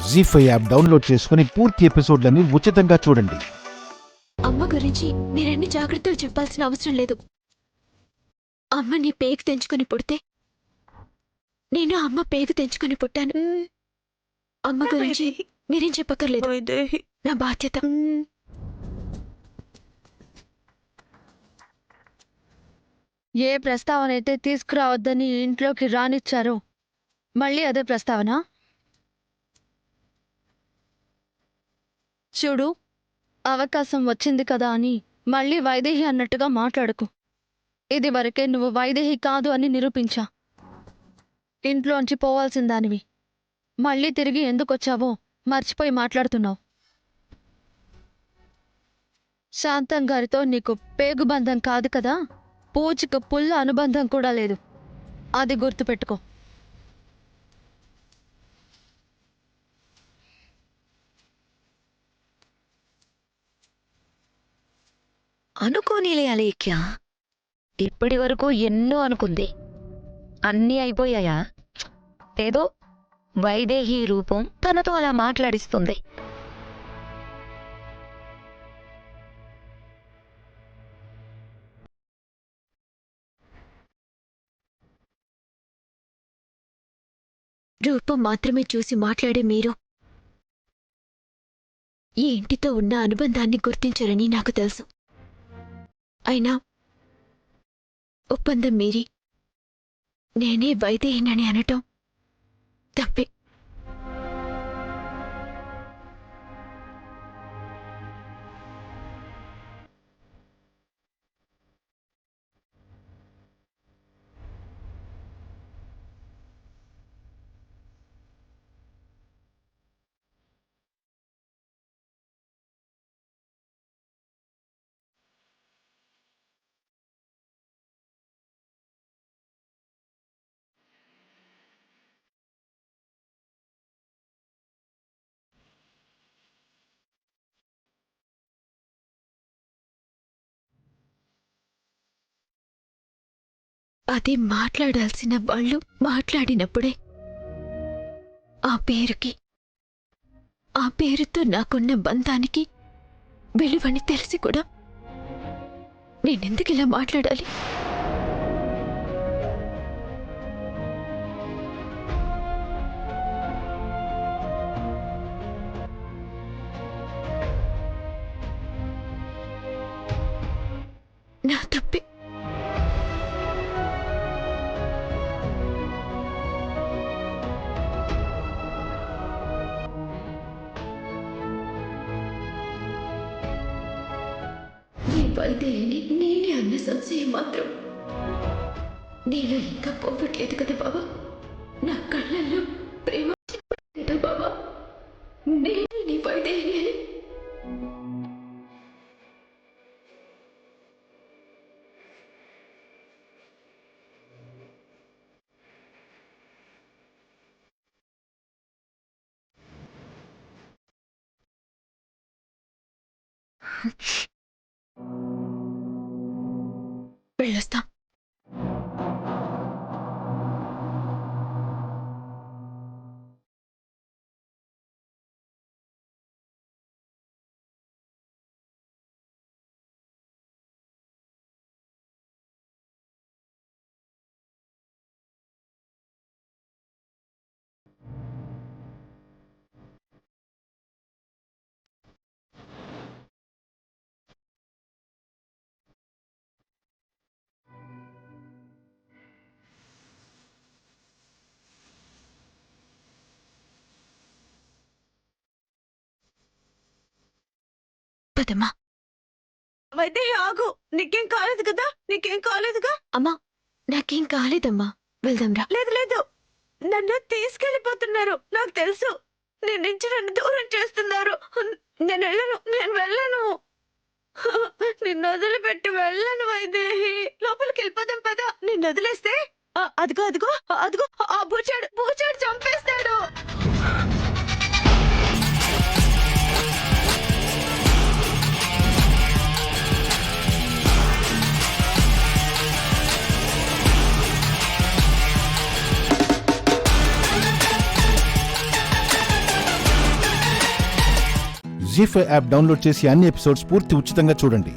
జీ5 app download చేసుకుని పూర్తి ఎపిసోడ్లని ఉచితంగా చూడండి. అమ్మ గురించి మీరన్ని జాగ్రత్తలు చెప్పాల్సిన అవసరం లేదు. అమ్మ నీ పేగు తెంచుకొని పుడితే నేను అమ్మ పేగు తెంచుకొని పుట్టాను. అమ్మ గురించి మీరేం చెప్పక్కర్లేదు, నా బాధ్యత. ఏ ప్రస్తావన అయితే తీసుకురావద్దని ఇంట్లోకి రానిచ్చారో మళ్ళీ అదే ప్రస్తావన. చూడు, అవకాశం వచ్చింది కదా అని మళ్ళీ వైదేహి అన్నట్టుగా మాట్లాడకు. ఇది వరకే నువ్వు వైదేహి కాదు అని నిరూపించా. ఇంట్లోంచి పోవాల్సిన దానివి మళ్ళీ తిరిగి ఎందుకొచ్చావో మర్చిపోయి మాట్లాడుతున్నావు. శాంతం గారితో నీకు పేగుబంధం కాదు కదా, పూచిక పుల్ల అనుబంధం కూడా లేదు. అది గుర్తుపెట్టుకో. అనుకోనిలే అలేఖ్య, ఇప్పటి వరకు ఎన్నో అనుకుంది, అన్నీ అయిపోయాయా? ఏదో వైదేహి రూపం తనతో అలా మాట్లాడిస్తుంది. రూపం మాత్రమే చూసి మాట్లాడే మీరు ఈ ఇంటితో ఉన్న అనుబంధాన్ని గుర్తించరని నాకు తెలుసు. అయినా ఒప్పందం మీరి నేనే వైదేహినని అనటం తప్పే. అది మాట్లాడాల్సిన వాళ్ళు మాట్లాడినప్పుడే ఆ పేరుకి, ఆ పేరుతో నాకున్న బంధానికి విలువని తెలిసి కూడా నేనెందుకు ఇలా మాట్లాడాలి? నా తప్పే. వైదేహిని నేనే అన్న సంశయం మాత్రం నేను ఇంకా పోవట్లేదు కదా బాబా. నా కళ్ళల్లో ప్రేమ లేదా బాబా? నేనే నీ వైదేహిని అని. వెళ్ళొస్తా. పదమ్మా. వైదేహి ఆగు, నీకేం కాలేదు కదా? నీకేం కాలేదుగా? అమ్మా, నాకేం కాలేదమ్మా, వెళ్దాంరా. లేదు లేదు, నన్ను తీసుకెళ్ళిపోతున్నారు. నాకు తెలుసు, నేను నుంచి నన్ను దూరం చేస్తున్నారు. నేను వెళ్ళను. నిన్ను వదిలిపెట్టి వెళ్ళను వైదేహి. లోపలికి వెళ్ళిపోదాం పద. నిన్ను వదిలేస్తే అదిగో అదిగో అదిగో ఆ బూచాడు చంపేస్తాడు. జీ5 యాప్ డౌన్లోడ్ చేసి అన్ని ఎపిసోడ్స్ పూర్తి ఉచితంగా చూడండి.